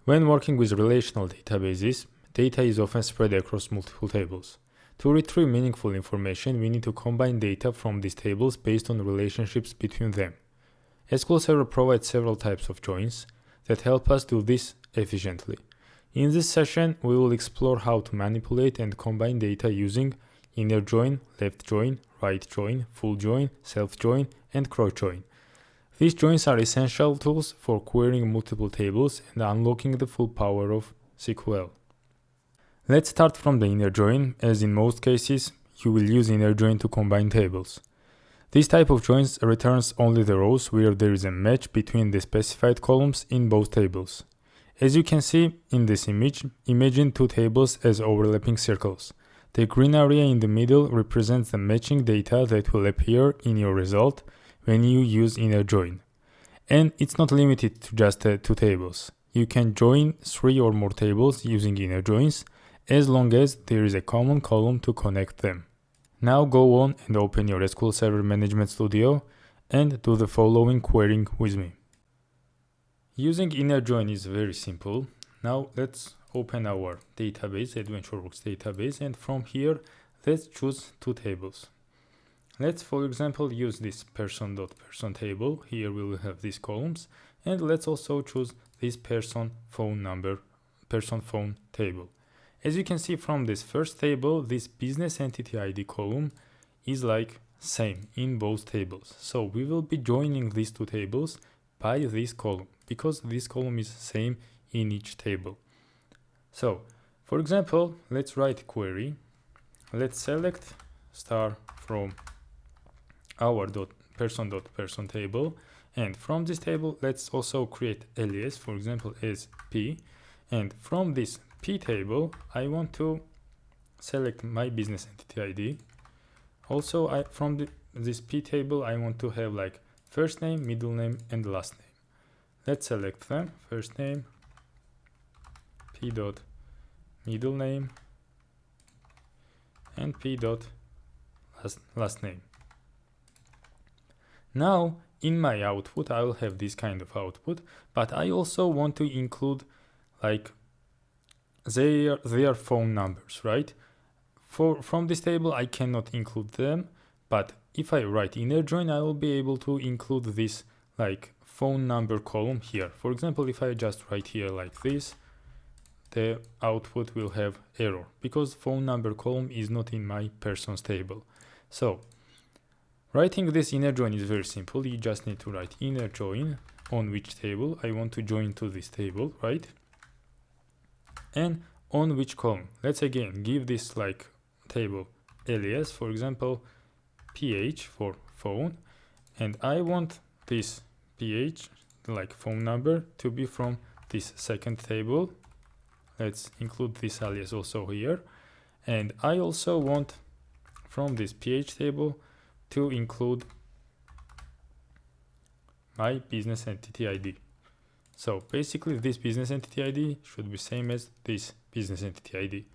When working with relational databases, data is often spread across multiple tables. To retrieve meaningful information, we need to combine data from these tables based on relationships between them. SQL Server provides several types of joins that help us do this efficiently. In this session, we will explore how to manipulate and combine data using inner join, left join, right join, full join, self join, and cross join. These joins are essential tools for querying multiple tables and unlocking the full power of SQL. Let's start from the inner join, as in most cases, you will use inner join to combine tables. This type of joins returns only the rows where there is a match between the specified columns in both tables. As you can see in this image, imagine two tables as overlapping circles. The green area in the middle represents the matching data that will appear in your result when you use inner join. And it's not limited to just two tables. You can join 3 or more tables using inner joins, as long as there is a common column to connect them. Now go on and open your SQL Server Management Studio and do the following querying with me. Using inner join is very simple. Now let's open our database, AdventureWorks database, and from here let's choose two tables. Let's, for example, use this person.person table. Here we will have these columns, and let's also choose this person phone table. As you can see from this first table, this business entity ID column is like same in both tables. So we will be joining these two tables by this column because this column is same in each table. So, for example, let's write a query. Let's select star from our person.person table, and from this table let's also create alias, for example as P, and from this P table I want to select my business entity ID. Also from this P table I want to have like first name, middle name, and last name. Let's select them. First name, P dot middle name, and P dot last name. Now in my output I will have this kind of output, but I also want to include like their phone numbers, right? From this table I cannot include them, but if I write inner join I will be able to include this like phone number column here. For example, if I just write here like this, the output will have error because phone number column is not in my persons table. So writing this inner join is very simple. You just need to write inner join on which table I want to join to this table, right? And on which column. Let's again give this like table alias, for example, PH for phone, and I want this PH, like phone number, to be from this second table. Let's include this alias also here. And I also want from this PH table to include my business entity ID. So basically this business entity ID should be same as this business entity ID.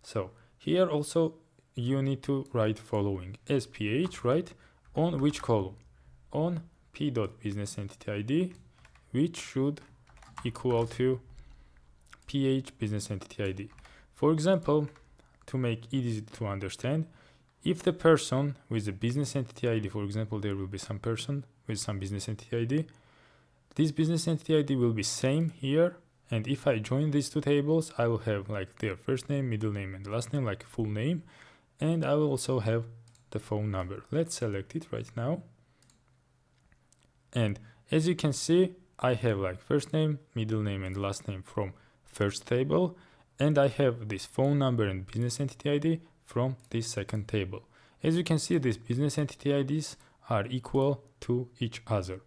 So here also you need to write following as PH, right? On which column? On P.business entity ID, which should equal to PH business entity ID. For example, to make it easy to understand, if the person with the business entity ID, for example, there will be some person with some business entity ID, this business entity ID will be same here, and if I join these two tables, I will have like their first name, middle name, and last name, like full name, and I will also have the phone number. Let's select it right now. And as you can see, I have like first name, middle name, and last name from first table, and I have this phone number and business entity ID from this second table. As you can see, these business entity IDs are equal to each other.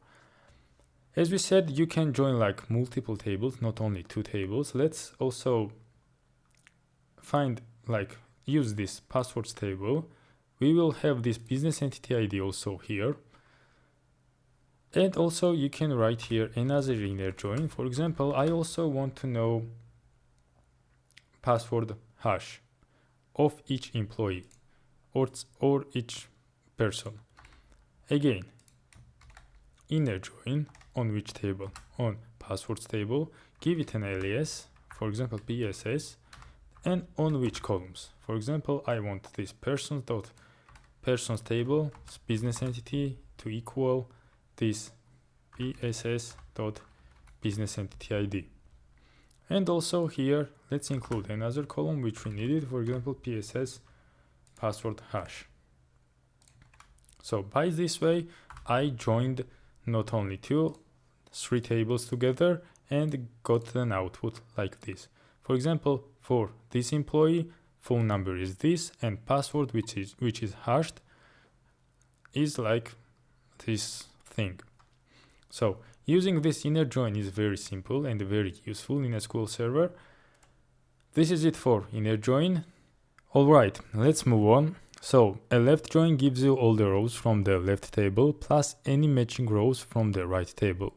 As we said, you can join like multiple tables, not only two tables. Let's also use this passwords table. We will have this business entity ID also here. And also you can write here another inner join. For example, I also want to know password hash of each employee or each person. Again, inner join on which table? On passwords table. give it an alias, for example PSS, and on which columns. For example, I want this persons table business entity to equal this PSS dot business entity ID. And also here, let's include another column which we needed, for example, PSS password hash. So by this way, I joined not only 3 tables together and got an output like this. For example, for this employee, phone number is this, and password which is hashed is like this thing. So using this inner join is very simple and very useful in SQL Server. This is it for inner join. Alright, let's move on. So a left join gives you all the rows from the left table plus any matching rows from the right table.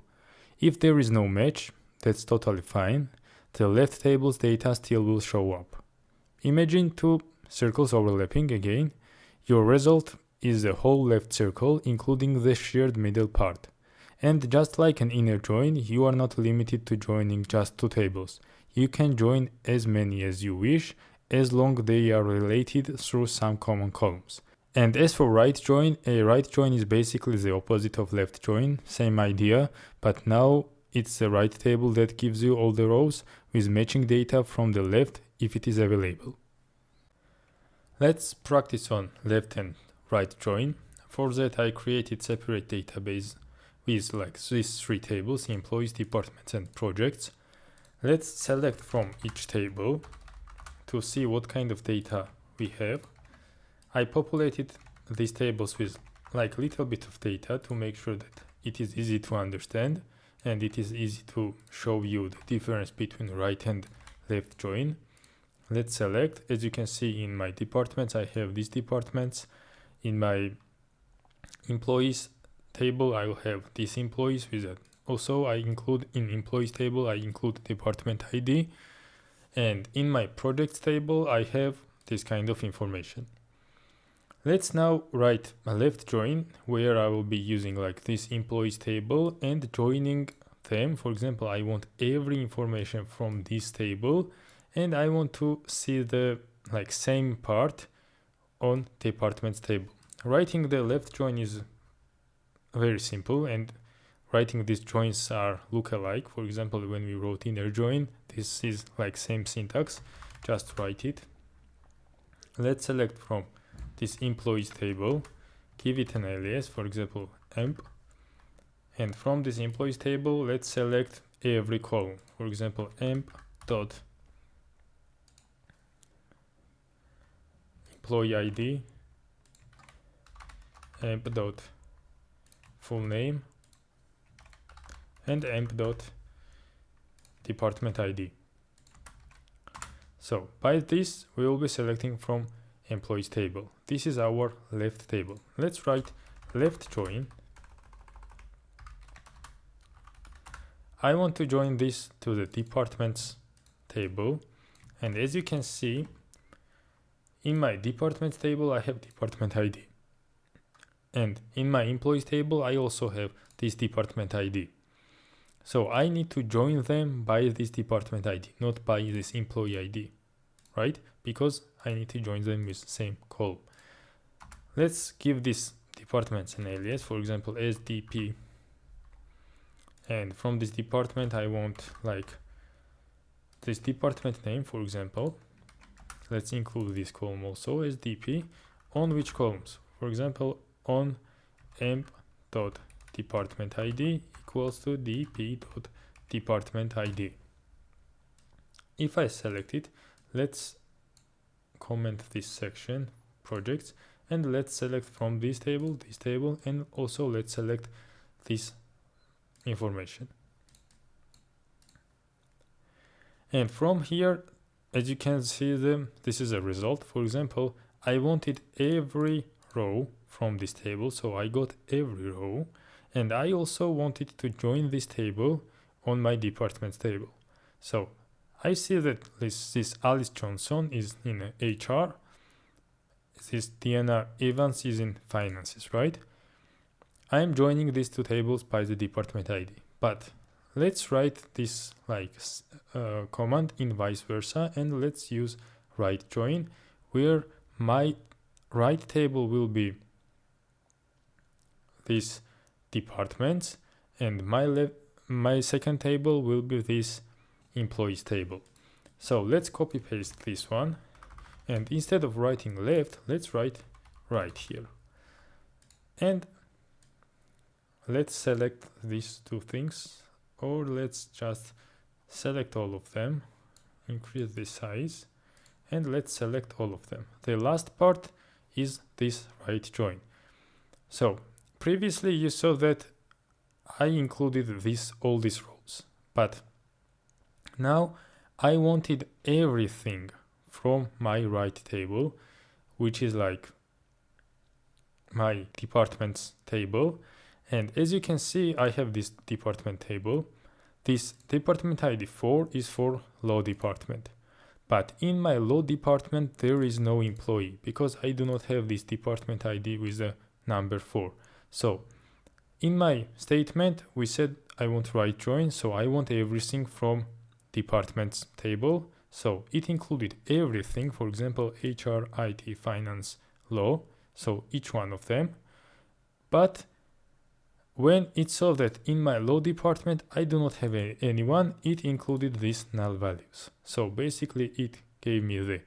If there is no match, that's totally fine. The left table's data still will show up. Imagine 2 circles overlapping again. Your result is the whole left circle, including the shared middle part. And just like an inner join, you are not limited to joining just 2 tables. You can join as many as you wish, as long they are related through some common columns. And as for right join, a right join is basically the opposite of left join, same idea, but now it's the right table that gives you all the rows with matching data from the left if it is available. Let's practice on left and right join. For that, I created separate database with like these 3 tables: employees, departments, and projects. Let's select from each table to see what kind of data we have. I populated these tables with like little bit of data to make sure that it is easy to understand and it is easy to show you the difference between right and left join. Let's select. As you can see in my departments, I have these departments. In my employees table, I will have these employees with that. Also, I include in employees table, I include department ID. And in my projects table, I have this kind of information. Let's now write a left join where I will be using like this employees table and joining them. For example, I want every information from this table and I want to see the like same part on departments table. Writing the left join is very simple and writing these joins look alike. For example, when we wrote inner join, this is like same syntax, just write it. Let's select from this employees table, give it an alias, for example, emp. And from this employees table, let's select every column. For example, emp dot employee ID, emp dot full name, and emp dot department ID. So by this, we will be selecting from employees table. This is our left table. Let's write left join. I want to join this to the departments table. And as you can see, in my departments table, I have department ID. And in my employees table, I also have this department ID. So I need to join them by this department ID, not by this employee ID, right? Because I need to join them with the same column. Let's give this departments an alias, for example, SDP. And from this department, I want like this department name, for example. Let's include this column also as DP. On which columns? For example, on emp.department ID equals to dp.department ID. If I select it, let's comment this section, projects, and let's select from this table, and also let's select this information. And from here, as you can see, this is a result. For example, I wanted every row from this table, so I got every row, and I also wanted to join this table on my departments table. So I see that this Alice Johnson is in HR, this Diana Evans is in finances, right? I am joining these 2 tables by the department ID, but let's write this like command in vice versa, and let's use right join, where my right table will be this departments, and my second table will be this employees table. So let's copy paste this one, and instead of writing left, let's write right here, and let's select these two things, or let's just select all of them, increase the size, and let's select all of them. The last part is this right join. So previously you saw that I included all these rows, but now I wanted everything from my right table, which is like my departments table. And as you can see, I have this department table. This department ID 4 is for law department. But in my law department, there is no employee because I do not have this department ID with the number 4. So in my statement, we said I want right join. So I want everything from departments table. So it included everything, for example, HR, IT, finance, law. So each one of them. But when it saw that in my law department I do not have anyone, it included these null values. So basically it gave me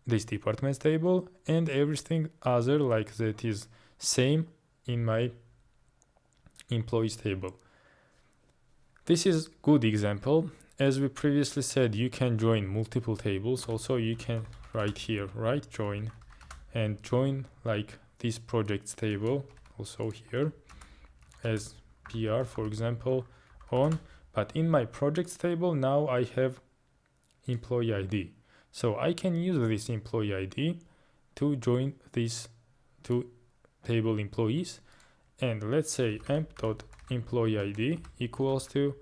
this departments table, and everything other like that is same in my employees table. This is good example. As we previously said, you can join multiple tables. Also you can write here right join and join like this projects table also here as PR, for example, on. But in my projects table now I have employee ID, so I can use this employee ID to join these two table employees. And let's say emp.employee ID equals to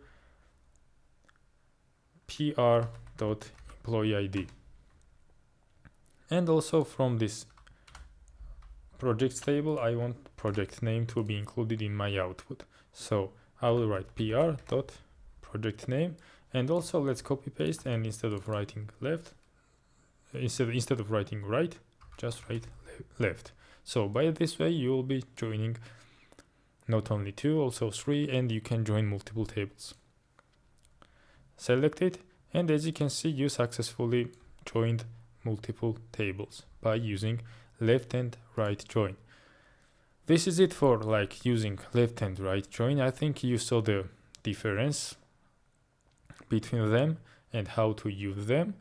pr.employee ID, and also from this projects table I want project name to be included in my output. So I will write pr.project name, and also let's copy paste, and instead of writing left, instead of writing right, just write left. So by this way you will be joining not only 2, also 3, and you can join multiple tables. Select it, and as you can see, you successfully joined multiple tables by using left and right join. This is it for like using left and right join. I think you saw the difference between them and how to use them.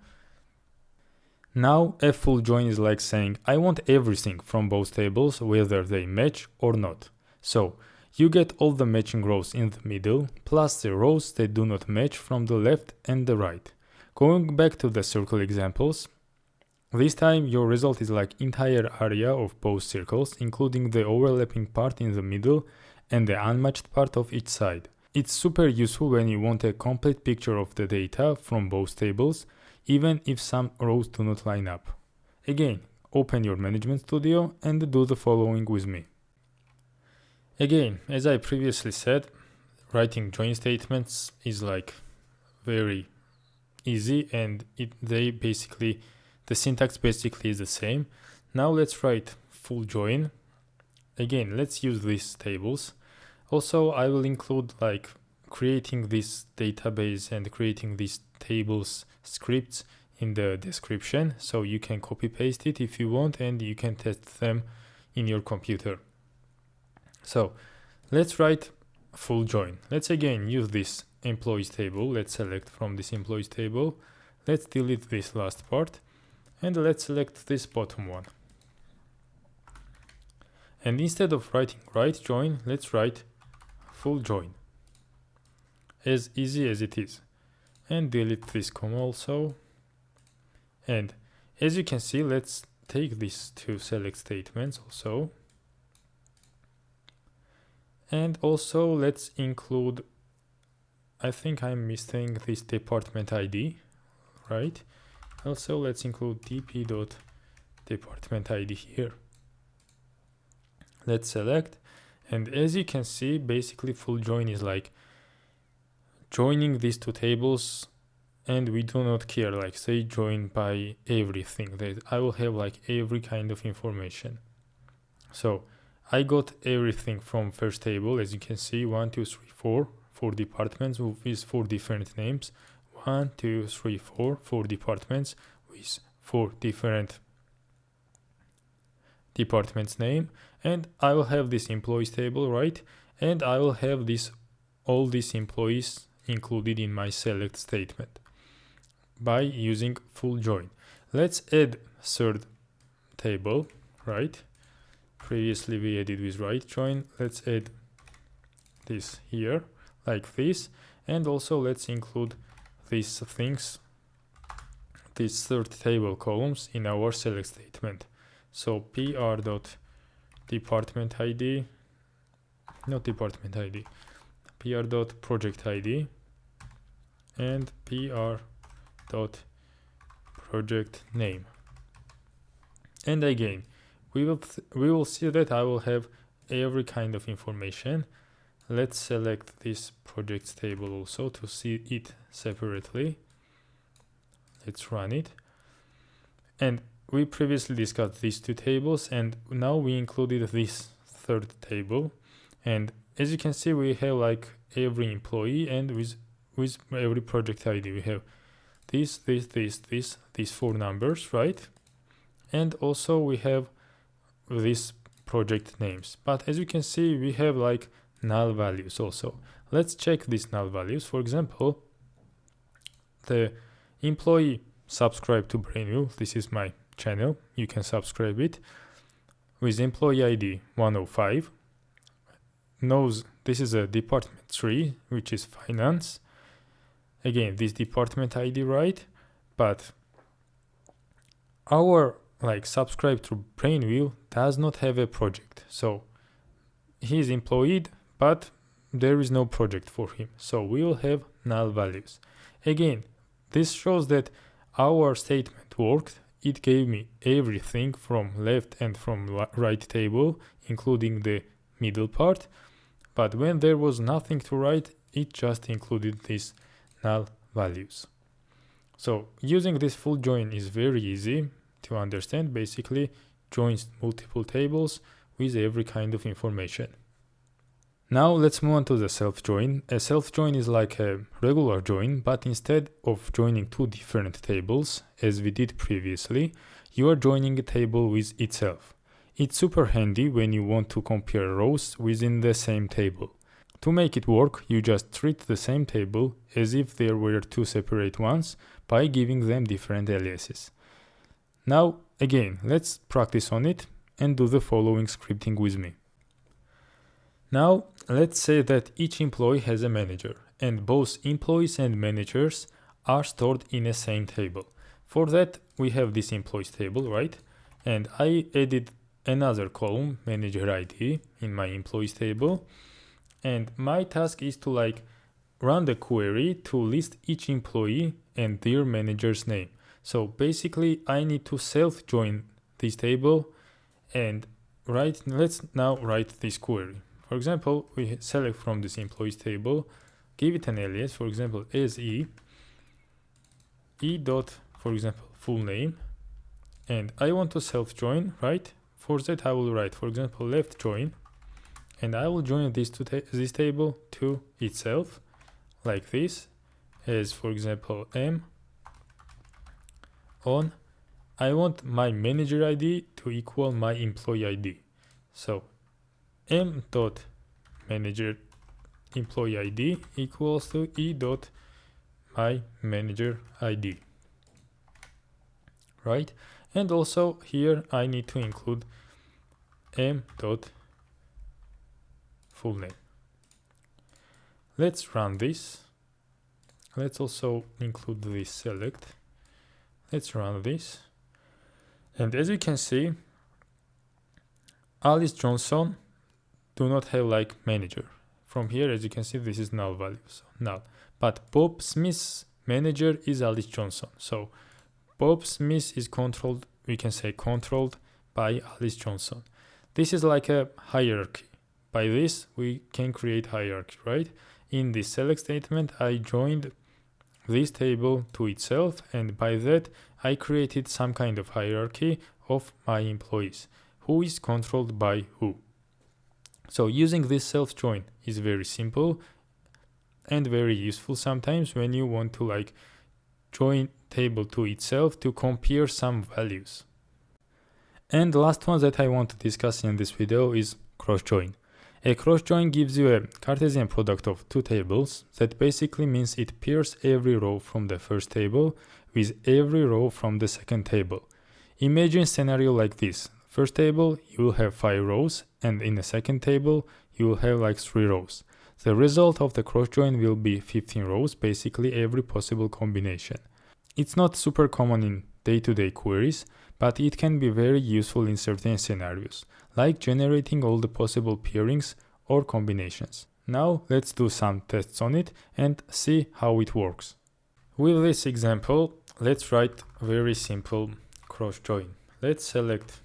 Now a full join is like saying I want everything from both tables, whether they match or not. So you get all the matching rows in the middle plus the rows that do not match from the left and the right. Going back to the circle examples, this time your result is like entire area of both circles, including the overlapping part in the middle and the unmatched part of each side. It's super useful when you want a complete picture of the data from both tables, even if some rows do not line up. Again, open your Management Studio and do the following with me. Again, as I previously said, writing join statements is like very easy, and the syntax basically is the same. Now let's write full join. Again, let's use these tables. Also, I will include like creating this database and creating these tables scripts in the description, so you can copy paste it if you want, and you can test them in your computer. So let's write full join. Let's again use this employees table. Let's select from this employees table. Let's delete this last part, and let's select this bottom one. And instead of writing right join, let's write full join. As easy as it is. And delete this comma also. And as you can see, let's take these two select statements also. And also let's include, I think I'm missing this department ID, right? Also let's include dp.department ID here. Let's select, and as you can see, basically full join is like joining these two tables, and we do not care, like say join by everything, that I will have like every kind of information. So I got everything from first table, as you can see, 1, 2, 3, 4 departments with 4 different names. 1, 2, 3, 4 departments with 4 different departments name, and I will have this employees table, right? And I will have all these employees included in my select statement by using full join. Let's add third table, right? Previously we added with right join. Let's add this here like this, and also let's include these things, these third table columns in our select statement. So pr.department ID, not department ID, pr.project ID, and pr.project name. And again, we will see that I will have every kind of information. Let's select this projects table also to see it separately. Let's run it. And we previously discussed these two tables, and now we included this third table. And as you can see, we have like every employee, and with every project ID we have these 4 numbers, right? And also we have these project names. But as you can see, we have like null values also. Let's check these null values. For example, the employee subscribed to Brainwheel. This is my channel. You can subscribe it. With employee ID 105. Knows this is a department 3, which is finance. Again, this department ID, right? But our subscribe to Brainwheel does not have a project. So he is employed, but there is no project for him. So we will have null values. Again, this shows that our statement worked. It gave me everything from left and from right table, including the middle part. But when there was nothing to write, it just included these null values. So using this full join is very easy to understand. Basically joins multiple tables with every kind of information. Now let's move on to the self join. A self join is like a regular join, but instead of joining two different tables as we did previously, you are joining a table with itself. It's super handy when you want to compare rows within the same table. To make it work, you just treat the same table as if there were two separate ones by giving them different aliases. Now, again, let's practice on it and do the following scripting with me. Now, let's say that each employee has a manager, and both employees and managers are stored in a same table. For that, we have this employees table, right? And I added another column, manager ID, in my employees table. And my task is to run the query to list each employee and their manager's name. So basically I need to self join this table and let's now write this query. For example, we select from this employees table, give it an alias, for example, as e dot, for example, full name, and I want to self join, right? For that I will write, for example, left join, and I will join this table to itself like this, as for example m on. I want my manager ID to equal my employee ID. So m dot manager employee ID equals to e dot my manager ID, right? And also here I need to include m dot full name. Let's run this. Let's also include this select. Let's run this. And as you can see, Alice Johnson do not have manager. From here, as you can see, this is null value, so null. But Bob Smith's manager is Alice Johnson. So Bob Smith is controlled, we can say controlled by Alice Johnson. This is like a hierarchy. By this, we can create hierarchy, right? in this select statement, I joined this table to itself, and by that I created some kind of hierarchy of my employees, who is controlled by who. So using this self join is very simple and very useful sometimes when you want to like join table to itself to compare some values. And the last one that I want to discuss in this video is cross join. A cross join gives you a Cartesian product of two tables. That basically means it pairs every row from the first table with every row from the second table. Imagine a scenario like this. First table, you will have 5 rows, and in the second table, you will have like 3 rows. The result of the cross join will be 15 rows, basically every possible combination. It's not super common in day-to-day queries, but it can be very useful in certain scenarios, like generating all the possible pairings or combinations. Now let's do some tests on it and see how it works. With this example, let's write a very simple cross join. Let's select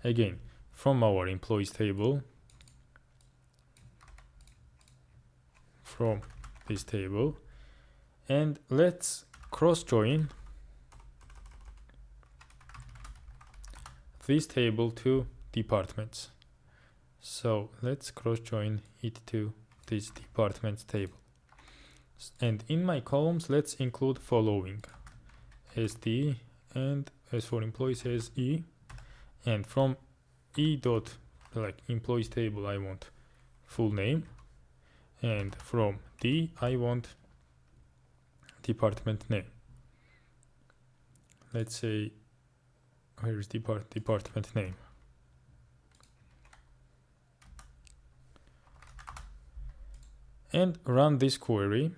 again from our employees table, from this table, and let's cross join this table to departments. So let's cross join it to this departments table. And in my columns, let's include following: SD, and as for employees as E. And from E dot like employees table, I want full name, and from D I want department name. Let's say, where is department name? And run this query.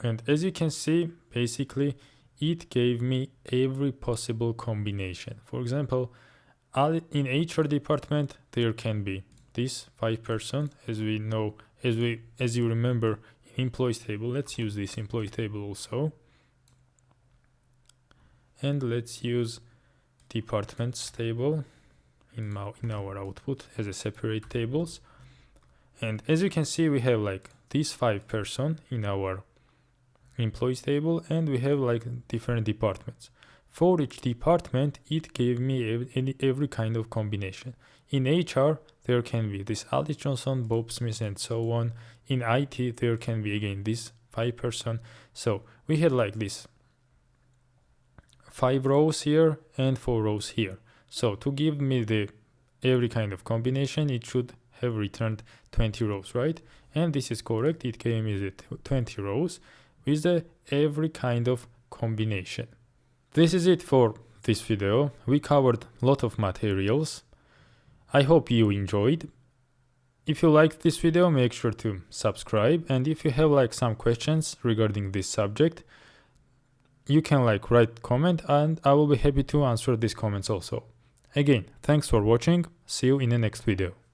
And as you can see, basically it gave me every possible combination. For example, in HR department, there can be this 5 person, as we know, as you remember in employees table. Let's use this employee table also. And let's use departments table in our output as a separate tables. And as you can see, we have like these 5 person in our employees table, and we have like different departments. For each department, it gave me every kind of combination. In HR, there can be this Alice Johnson, Bob Smith, and so on. In IT, there can be again this 5 person. So we had like this 5 rows here and 4 rows here. So to give me the every kind of combination, it should have returned 20 rows, right? And this is correct. It gave me the 20 rows with the every kind of combination. This is it for this video. We covered a lot of materials. I hope you enjoyed. If you liked this video, make sure to subscribe. And if you have like some questions regarding this subject, you can like write comment, and I will be happy to answer these comments also. Again, thanks for watching. See you in the next video.